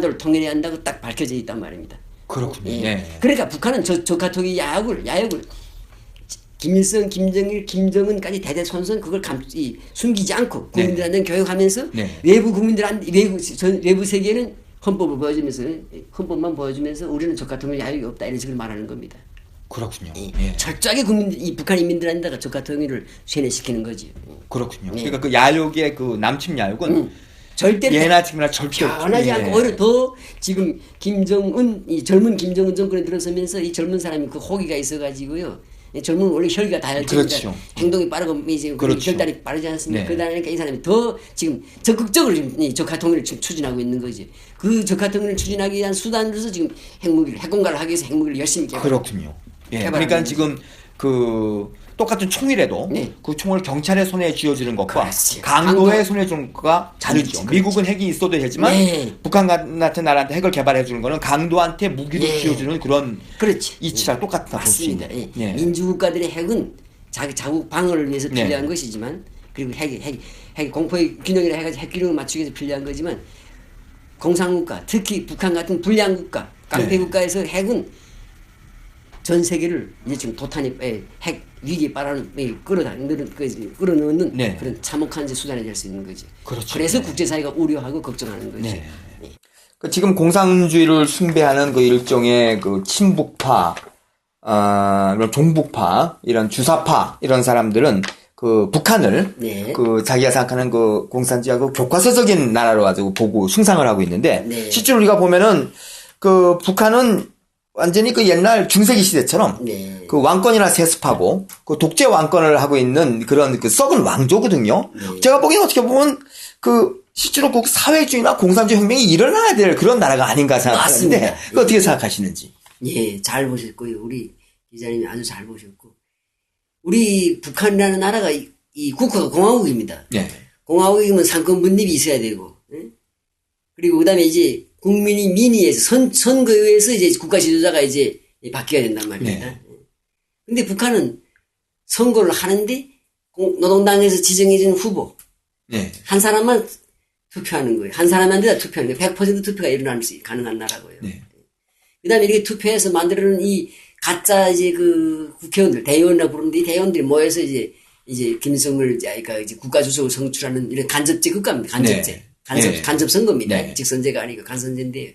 를 통일해야 한다고 딱 밝혀져 있단 말입니다. 그렇군요. 예. 네. 그러니까 북한은 적화통일 야욕을 김일성, 김정일, 김정은까지 대대손손 그걸 숨기지 않고 국민들한테 교육하면서 네. 외부 국민들한테 외부 세계는 헌법을 보여주면서 헌법만 보여주면서 우리는 적화통일 야욕이 없다 이런 식으로 말하는 겁니다. 그렇군요. 예. 철저하게 이 북한 인민들한테다가 적화통일을 세뇌시키는 거지. 그렇군요. 예. 그러니까 그 야욕의 그 남침 야욕은 절대로 예나 지금이나 절대 변하지 않고 오히려 더 지금 이 젊은 김정은 정권에 들어서면서 이 젊은 사람이 그 호기가 있어가지고요. 젊은 원래 혈기가 다혈질이다. 그렇죠. 행동이 빠르고 이제 그렇죠. 결단이 빠르지 않습니까? 네. 그러다 보니까 이 사람이 더 지금 적극적으로 지금 이 적화통일을 지금 추진하고 있는 거지. 그 적화통일을 추진하기 위한 수단으로서 지금 핵공갈을 하기 위해서 핵무기를 열심히 그렇군요. 예. 개발하는 그러니까 거지. 지금 그 똑같은 총이라도 네. 그 총을 경찰의 손에 쥐어주는 것과 그렇지. 강도의 손에 주는 것과 다르죠. 그렇지. 미국은 핵이 있어도 되지만 네. 북한 같은 나라한테 핵을 개발해 주는 거는 강도한테 무기를 네. 쥐어주는 그런 그렇지. 이치랑 똑같다 볼 수 맞습니다. 있는. 예. 예. 민주국가들의 핵은 자국 방어를 위해서 네. 필요한 것이지만 그리고 핵 공포의 균형이라 해가지고 핵기능을 맞추기 위해서 필요한 거지만 공산국가 특히 북한 같은 불량 국가 깡패 네. 국가에서 핵은 전 세계를 이제 지금 핵 위기에 끌어넣는 네. 그런 참혹한 수단이 될 수 있는 거지. 그렇죠. 그래서 네. 국제사회가 우려하고 걱정하는 거지. 네. 그 지금 공산주의를 숭배하는 그 일종의 그 친북파, 이런 종북파, 이런 주사파 이런 사람들은 그 북한을 네. 그 자기가 생각하는 그 공산주의하고 교과서적인 나라로 가지고 보고 숭상을 하고 있는데 네. 실제로 우리가 보면은 그 북한은 완전히 그 옛날 중세기 시대처럼 네. 그 왕권이나 세습하고 그 독재 왕권을 하고 있는 그런 그 썩은 왕조거든요. 네. 제가 보기엔 어떻게 보면 그 실제로 그 사회주의나 공산주의 혁명이 일어나야 될 그런 나라가 아닌가 생각하는데 맞습니다. 그 어떻게 생각하시는지? 예, 잘 보셨고요. 우리 기자님이 아주 잘 보셨고. 우리 북한이라는 나라가 이 국가가 공화국입니다. 네. 공화국이면 상권 분립이 있어야 되고, 예? 그리고 그 다음에 이제 국민이 민의에서 선거에 의해서 이제 국가 지도자가 이제 바뀌어야 된단 말입니다. 네. 근데 북한은 선거를 하는데 노동당에서 지정해진 후보 네. 한 사람만 투표하는 거예요. 한 사람한테 다 투표하는 거예요. 100% 투표가 일어날 수 가능한 나라고요. 네. 그 다음에 이렇게 투표해서 만들어놓은 이 가짜 이제 그 국회의원들, 대의원이라고 부르는데 이 대의원들이 모여서 이제 김일성을 그러니까 이제 국가주석을 선출하는 이런 간접제 국가입니다. 간접제. 네. 간접 선거입니다. 네. 직선제가 아니고 간선제인데요.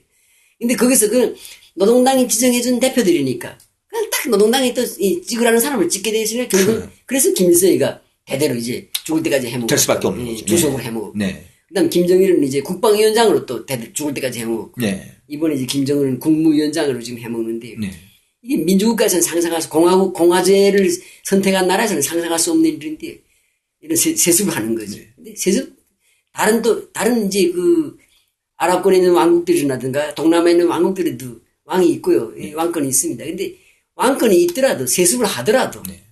근데 거기서 그 노동당이 지정해준 대표들이니까 그냥 딱 노동당이 또 찍으라는 사람을 찍게 돼 있으니까 결국 그래서 김일성이가 대대로 이제 죽을 때까지 해먹고 될 수밖에 없는 거죠. 주석을 네. 해먹고. 네. 그다음 김정일은 이제 국방위원장으로 또 죽을 때까지 해먹고. 네. 이번에 이제 김정은은 국무위원장으로 지금 해먹는데 네. 이게 민주국가에서는 상상할 수 공화제를 선택한 나라에서는 상상할 수 없는 일인데 이런 세습을 하는 거지. 네. 근데 세습 다른 이제 그 아랍권에 있는 왕국들이라든가 동남아에 있는 왕국들에도 왕이 있고요. 네. 왕권이 있습니다. 근데 왕권이 있더라도 세습을 하더라도 네.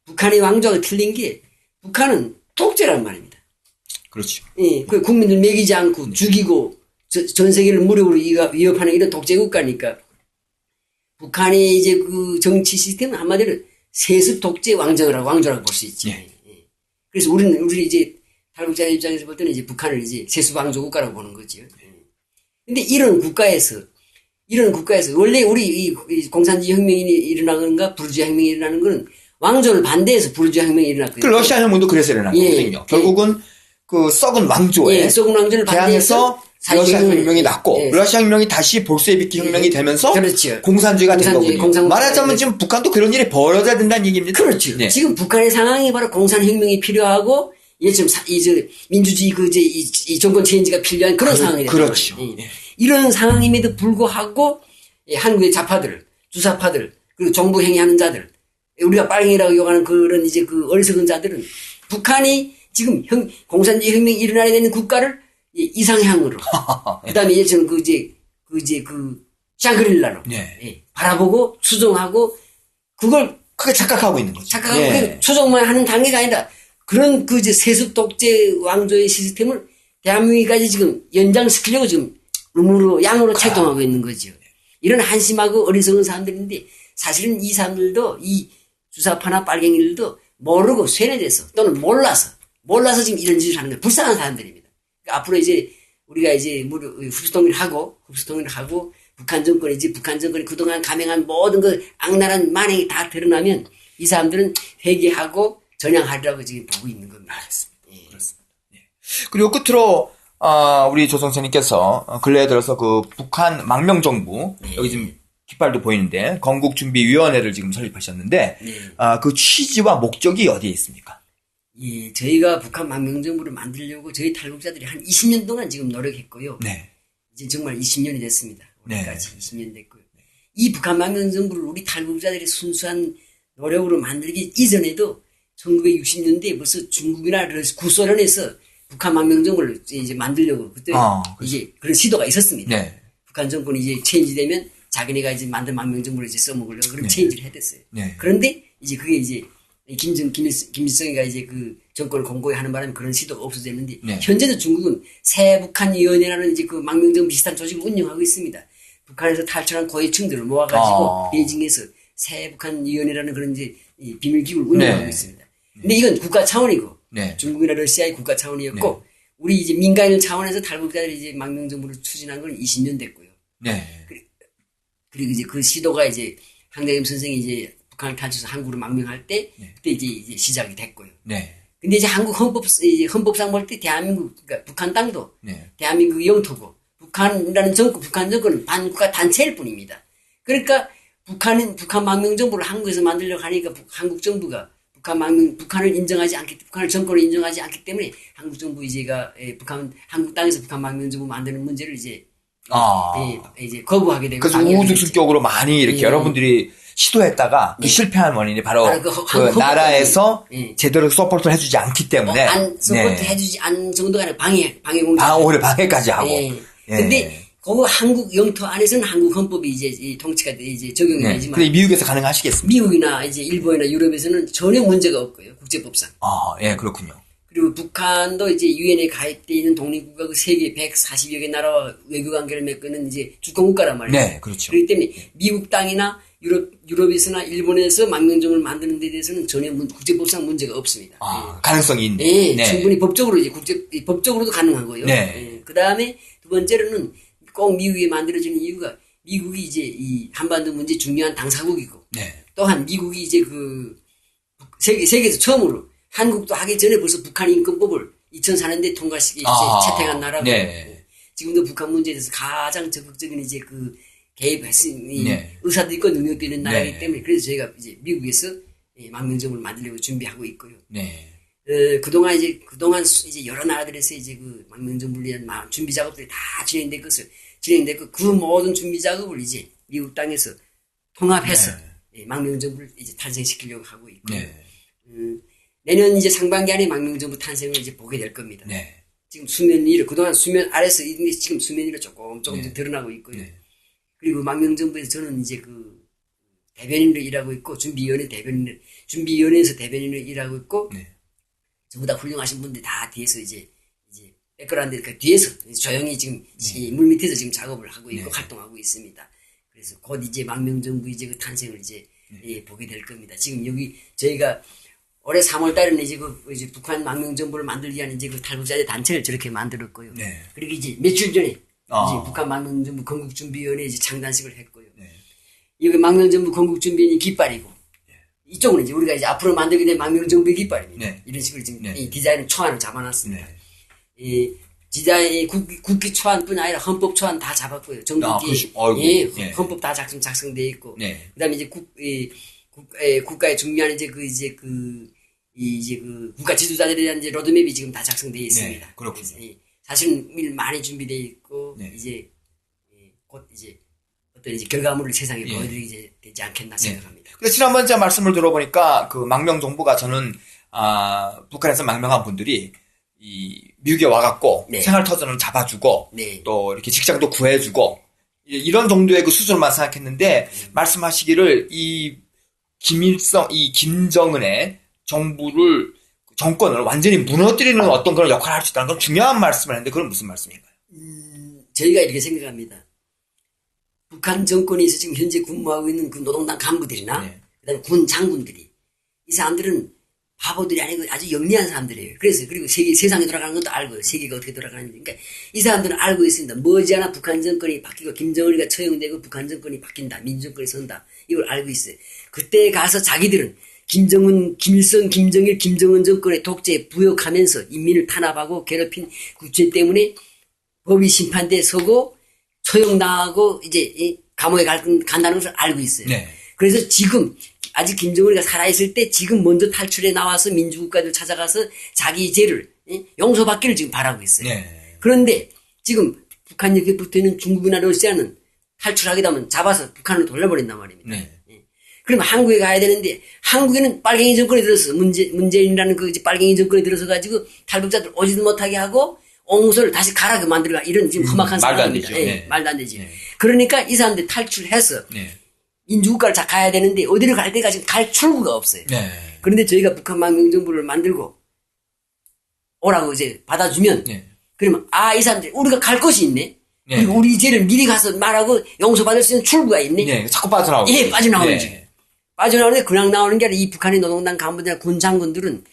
북한의 왕조가 틀린 게 북한은 독재란 말입니다. 그렇죠. 예, 그 국민들 먹이지 않고 죽이고 전 세계를 무력으로 위협하는 이런 독재 국가니까 북한의 이제 그 정치 시스템은 한마디로 세습 독재 왕조라고 볼 수 있지. 예. 예. 그래서 우리 이제 탈북자 입장에서 볼 때는 이제 북한을 이제 세습 왕조 국가라고 보는 거죠. 근데 이런 국가에서 원래 우리 이 공산주의 혁명이 일어나는가 부르주아 혁명이 일어나는 거는 왕조를 반대해서 부르주아 혁명이 일어났거든요. 그 러시아 혁명도 그래서 일어난 예. 거거든요. 결국은 그 썩은 왕조에 예, 썩은 왕조를 대항해서 반대해서 러시아 혁명이 났고 예. 러시아 혁명이 다시 볼세비키 혁명이 되면서 그렇죠. 공산주의가 된 공산주의, 거군요. 공산국가가 말하자면 되는 지금 북한도 그런 일이 벌어져야 된다는 얘기입니다. 그렇죠. 네. 지금 북한의 상황이 바로 공산혁명이 필요하고 지금 민주주의 이 정권 체인지가 필요한 그런 상황이 됐다. 그렇죠. 예. 이런 상황임에도 불구하고 한국의 좌파들, 주사파들 그리고 정부 행위하는 자들 우리가 빨갱이라고 욕하는 그런 이제 그 어리석은 자들은 북한이 지금 공산주의 혁명이 일어나야 되는 국가를 이상향으로 그다음에 이제 지금 그 샹그릴라로 네. 바라보고 추종하고 그걸 크게 착각하고 있는 거죠. 착각하고 예. 추종만 하는 단계가 아니라 그런 그 이제 세습 독재 왕조의 시스템을 대한민국까지 지금 연장시키려고 지금 양으로 채동하고 있는 거죠. 이런 한심하고 어리석은 사람들인데 사실은 이 사람들도 이 주사파나 빨갱이들도 모르고 쇠뇌돼서 또는 몰라서 지금 이런 짓을 하는 거예요. 불쌍한 사람들입니다. 그러니까 앞으로 이제 우리가 이제 흡수통일을 하고 북한 정권이 그동안 감행한 모든 그 악랄한 만행이 다 드러나면 이 사람들은 회개하고 전향하리라고 지금 보고 있는 겁니다. 알겠습니다. 예. 그렇습니다. 예. 그리고 끝으로 우리 조성태님께서 근래에 들어서 그 북한 망명정부 여기 지금 깃발도 보이는데 건국준비위원회를 지금 설립하셨는데 그 취지와 목적이 어디에 있습니까? 예, 저희가 북한 망명정부를 만들려고 저희 탈북자들이 한 20년 동안 지금 노력했고요. 네. 이제 정말 20년이 됐습니다. 올해까지 네. 20년 됐고요. 이 북한 망명정부를 우리 탈북자들이 순수한 노력으로 만들기 이전에도 1960년대에 벌써 중국이나 구소련에서 북한 망명정부를 이제 만들려고 그때 이제 그런 시도가 있었습니다. 네. 북한 정권이 이제 체인지되면 자기네가 이제 만든 망명정부를 이제 써먹으려고 그런 체인지를 해댔어요. 네. 그런데 이제 그게 이제 김일성이가 이제 그 정권을 공고히 하는 바람에 그런 시도가 없어졌는데 현재는 중국은 새 북한위원회라는 이제 그 망명정부 비슷한 조직을 운영하고 있습니다. 북한에서 탈출한 고위층들을 모아가지고 베이징에서 새 북한위원회라는 그런 이제 비밀기구를 운영하고 있습니다. 근데 이건 국가 차원이고 중국이나 러시아의 국가 차원이었고 우리 이제 민간인 차원에서 탈북자들이 이제 망명정부를 추진한 건 20년 됐고요. 그리고 이제 그 시도가 이제 황정임 선생이 이제 북한을 탈출해서 한국으로 망명할 때 그때 이제 시작이 됐고요. 근데 이제 한국 헌법상 볼 때 대한민국 그러니까 북한 땅도 대한민국의 영토고 북한 정권은 반국가 단체일 뿐입니다. 그러니까 북한 망명정부를 한국에서 만들려고 하니까 한국 정부가 북한을 인정하지 않기, 북한을 정권을 인정하지 않기 때문에 한국 정부 한국 땅에서 북한 망명정부 만드는 문제를 이제 거부하게 되고. 그래서 우후죽순격으로 많이 이렇게 여러분들이 시도했다가 그 실패한 원인이 바로 그 나라에서 제대로 서포트를 해주지 않기 때문에. 서포트 해주지 않은 정도가 아니라 방해 공작. 오히려 방해까지 하고. 근데 그 한국 영토 안에서는 한국 헌법이 이제 통치가 이제 적용이 되지만. 근데 미국에서 가능하시겠습니까? 미국이나 이제 일본이나 유럽에서는 전혀 문제가 없고요. 국제법상. 그렇군요. 그리고 북한도 이제 유엔에 가입되어 있는 독립국가 그 세계 140여 개 나라와 외교 관계를 맺고는 이제 주권국가란 말이에요. 네, 그렇죠. 그렇기 때문에 미국 땅이나 유럽에서나 일본에서 망명정을 만드는 데 대해서는 전혀 국제법상 문제가 없습니다. 가능성이 있네. 충분히 법적으로 이제 법적으로도 가능하고요. 그 다음에 두 번째로는 꼭 미국이 만들어지는 이유가 미국이 이제 이 한반도 문제 중요한 당사국이고 또한 미국이 이제 그 세계에서 처음으로 한국도 하기 전에 벌써 북한 인권법을 2004년도에 통과시키 채택한 나라고 지금도 북한 문제에 대해서 가장 적극적인 이제 그 개입했으니 의사도 있고 능력도 있는 나라이기 때문에 그래서 저희가 이제 미국에서 망명정부를 만들려고 준비하고 있고요. 그동안 이제 여러 나라들에서 이제 그 망명정부를 위한 준비 작업들이 다 진행됐고 그 모든 준비 작업을 이제 미국 땅에서 통합해서 망명정부를 이제 탄생시키려고 하고 있고요. 내년 이제 상반기 안에 망명정부 탄생을 이제 보게 될 겁니다. 지금 수면 위로 그동안 수면 아래서 있는데 지금 수면 위로 조금 드러나고 있고요. 그리고 망명정부에서 저는 이제 그 대변인으로 일하고 있고 준비위원회에서 대변인으로 일하고 있고 전부 다 훌륭하신 분들 다 뒤에서 이제 백그라운드 그러니까 뒤에서 조용히 지금 물 밑에서 지금 작업을 하고 있고 활동하고 있습니다. 그래서 곧 이제 망명정부 이제 그 탄생을 이제 보게 될 겁니다. 지금 여기 저희가 올해 3월 달에는 이제 북한 망명정부를 만들기 위한 이제 그 탈북자들 단체를 저렇게 만들었고요. 그리고 이제 며칠 전에 이제 북한 망명정부 건국준비위원회 이제 창단식을 했고요. 여기 망명정부 건국준비위원회 깃발이고 이쪽은 이제 우리가 이제 앞으로 만들게 된 망명정부의 깃발입니다. 이런 식으로 지금 이 디자인은 초안을 잡아놨습니다. 이 디자인 국기 초안뿐 아니라 헌법 초안 다 잡았고요. 전국기 헌법 다 작성돼 있고 그다음에 이제 국가의 중요한 이제 그 국가 지도자들에 대한 이제 로드맵이 지금 다 작성되어 있습니다. 그렇군요. 사실은 많이 준비되어 있고 이제 곧 이제 어떤 이제 결과물을 세상에 보여드리게 되지 않겠나 생각합니다. 근데 지난번 제가 말씀을 들어보니까 그 망명 정부가 저는 북한에서 망명한 분들이 이 미국에 와갖고 생활 터전을 잡아주고 또 이렇게 직장도 구해주고 이런 정도의 그 수준만 생각했는데 말씀하시기를 이 김정은의 정권을 완전히 무너뜨리는 어떤 그런 역할을 할 수 있다는 건 중요한 말씀을 했는데 그건 무슨 말씀인가요? 저희가 이렇게 생각합니다. 북한 정권에서 지금 현재 근무하고 있는 그 노동당 간부들이나 그다음에 군 장군들이 이 사람들은 바보들이 아니고 아주 영리한 사람들이에요. 그래서 그리고 세상이 돌아가는 것도 알고요. 세계가 어떻게 돌아가는지. 그러니까 이 사람들은 알고 있습니다. 머지않아 북한 정권이 바뀌고 김정은이가 처형되고 북한 정권이 바뀐다. 민주정권이 선다. 이걸 알고 있어요. 그때 가서 자기들은 김정은, 김일성, 김정일, 김정은 정권의 독재에 부역하면서 인민을 탄압하고 괴롭힌 그 죄 때문에 법이 심판대에 서고 처형당하고 이제 감옥에 간다는 것을 알고 있어요. 네. 그래서 지금 아직 김정은이가 살아있을 때 지금 먼저 탈출해 나와서 민주국가들 찾아가서 자기 죄를 용서받기를 지금 바라고 있어요. 네. 그런데 지금 북한 옆에 붙어있는 중국이나 러시아는 탈출하게 되면 잡아서 북한을 돌려버린단 말입니다. 네. 그러면 한국에 가야 되는데 한국에는 빨갱이 정권이 들어서 문재인이라는 그 빨갱이 정권이 들어서 가지고 탈북자들 오지도 못하게 하고 옹소를 다시 가라게 만들어가 이런 지금 험악한 상황입니다. 말도 안 되죠. 네. 말도 안 되지. 네. 그러니까 이 사람들 탈출해서 네. 민주국가를 가야 되는데 어디를 갈 때가 지금 갈 출구가 없어요. 네. 그런데 저희가 북한 망명정부를 만들고 오라고 이제 받아주면 네. 그러면 이 사람들이 우리가 갈 곳이 있네. 네. 그리고 우리 죄를 미리 가서 말하고 용서받을 수 있는 출구가 있네. 네. 자꾸 빠져나오고. 예, 빠져나오는지. 네. 빠져나오는데 그냥 나오는 게 아니라 이 북한의 노동당 간부들이나 군 장군들은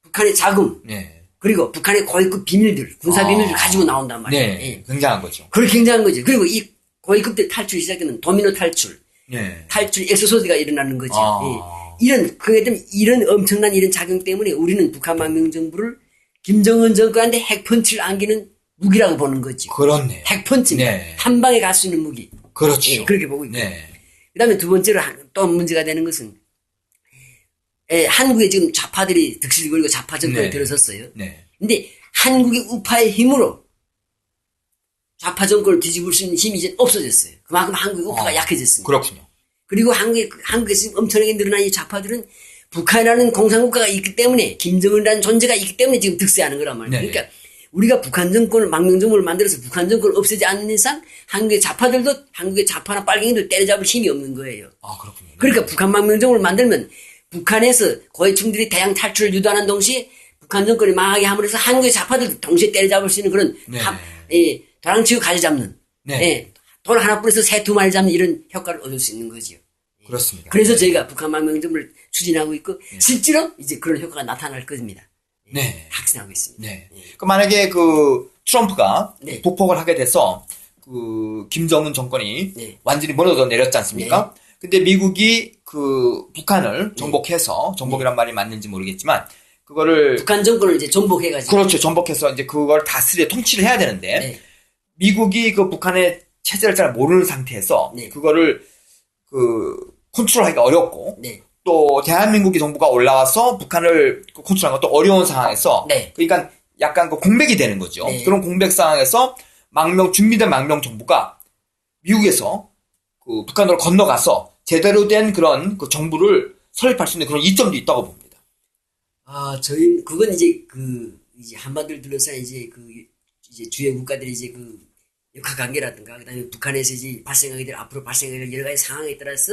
북한의 자금 네. 그리고 북한의 고위급 비밀들, 군사 비밀들 가지고 나온단 말이에요. 네. 예. 굉장한 거죠. 그걸 굉장한 거죠. 그리고 이 고위급들 탈출이 시작되면 도미노 탈출, 네. 탈출 엑소소드가 일어나는 거죠. 아. 예. 그게 때문에 이런 엄청난 이런 작용 때문에 우리는 북한 망명정부를 김정은 정권한테 핵펀치를 안기는 무기라고 보는 거죠. 그렇네. 핵펀치입니다. 네. 한 방에 갈 수 있는 무기. 그렇죠. 예, 그렇게 보고 있고. 네. 그 다음에 두 번째로 또 문제가 되는 것은 한국에 지금 좌파들이 득실을 걸고 좌파 정권이 네. 들어섰어요. 네. 근데 한국의 우파의 힘으로 좌파 정권을 뒤집을 수 있는 힘이 이제 없어졌어요. 그만큼 한국의 우파가 약해졌습니다. 그렇군요. 그리고 한국에서 지금 엄청나게 늘어난 이 좌파들은 북한이라는 공산국가가 있기 때문에 김정은이라는 존재가 있기 때문에 지금 득세하는 거란 말이에요. 네. 그러니까 우리가 북한 정권을 망명정권을 만들어서 북한 정권을 없애지 않는 이상 한국의 좌파들도 한국의 좌파나 빨갱이들 때려잡을 힘이 없는 거예요. 그렇군요. 그러니까 북한 망명정권을 만들면 북한에서 고해충들이 대양 탈출을 유도하는 동시에 북한 정권이 망하게 함으로써 한국의 좌파들도 동시에 때려잡을 수 있는 그런 네. 도랑치고 가지 잡는 네. 돌 하나 뿌려서 새 두 마리 잡는 이런 효과를 얻을 수 있는 거죠. 그렇습니다. 그래서 저희가 북한 망명정부를 추진하고 있고 실제로 이제 그런 효과가 나타날 겁니다. 네. 확신하고 있습니다. 네. 그 만약에 그 트럼프가 네. 복폭을 하게 돼서 그 김정은 정권이 네. 완전히 무너져 내렸지 않습니까? 네. 근데 미국이 그 북한을 정복해서 정복이란 말이 맞는지 모르겠지만 그거를 북한 정권을 이제 전복해가지고 그렇죠. 전복해서 이제 그걸 다스려 통치를 해야 되는데 네. 미국이 그 북한의 체제를 잘 모르는 상태에서 네. 그거를 그 컨트롤하기가 어렵고 네. 또 대한민국의 정부가 올라와서 북한을 컨트롤하는 것도 어려운 상황에서 네. 그러니까 약간 그 공백이 되는 거죠. 네. 그런 공백 상황에서 준비된 망명 정부가 미국에서 그 북한으로 건너가서 제대로 된 그런 그 정부를 설립할 수 있는 그런 이점도 있다고 봅니다. 저희 그건 이제 이제 한반도를 둘러싼 이제 이제 주요 국가들이 이제 역학 관계라든가 그다음에 북한에서 이제 발생하게 될 앞으로 발생하게 될 여러 가지 상황에 따라서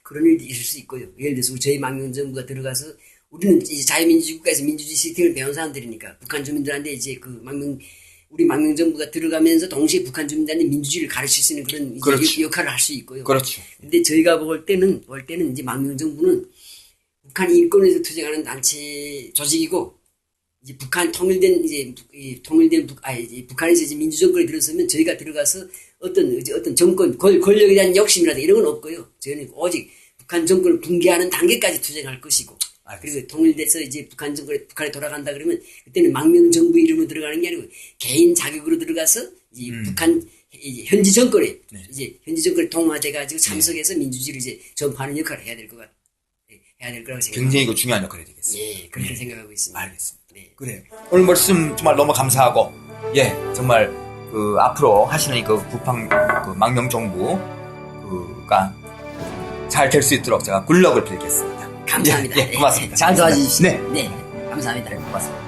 그런 일도 있을 수 있고요. 예를 들어서 저희 망명정부가 들어가서 우리는 이제 자유민주주의국가에서 민주주의 시스템을 배운 사람들이니까 북한 주민들한테 이제 우리 망명정부가 들어가면서 동시에 북한 주민들한테 민주주의를 가르칠 수 있는 그런 이제 그렇죠. 역할을 할 수 있고요. 그렇죠. 근데 저희가 볼 때는 이제 망명정부는 북한 인권에서 투쟁하는 단체 조직이고 이제 북한 통일된 북한에서 이제 민주정권이 들어서면 저희가 들어가서 어떤 정권 권력에 대한 욕심이라든가 이런 건 없고요. 저희는 오직 북한 정권을 붕괴하는 단계까지 투쟁할 것이고. 그리고 통일돼서 이제 북한에 돌아간다 그러면 그때는 망명정부 이름으로 들어가는 게 아니고 개인 자격으로 들어가서 이 북한 현지 정권에 이제 현지 정권에 동화돼 가지고 참석해서 민주주의를 이제 전파하는 역할을 해야 될 거라고 생각합니다. 굉장히 이거 중요한 역할이 되겠습니다. 예, 그렇게 생각하고 있습니다. 알겠습니다. 네. 그래요. 오늘 말씀 정말 너무 감사하고, 정말 앞으로 하시는 북한 망명 정부가 잘 될 수 있도록 제가 굴력을 빌겠습니다. 감사합니다. 고맙습니다. 잘 도와주십시오. 네. 감사합니다. 고맙습니다.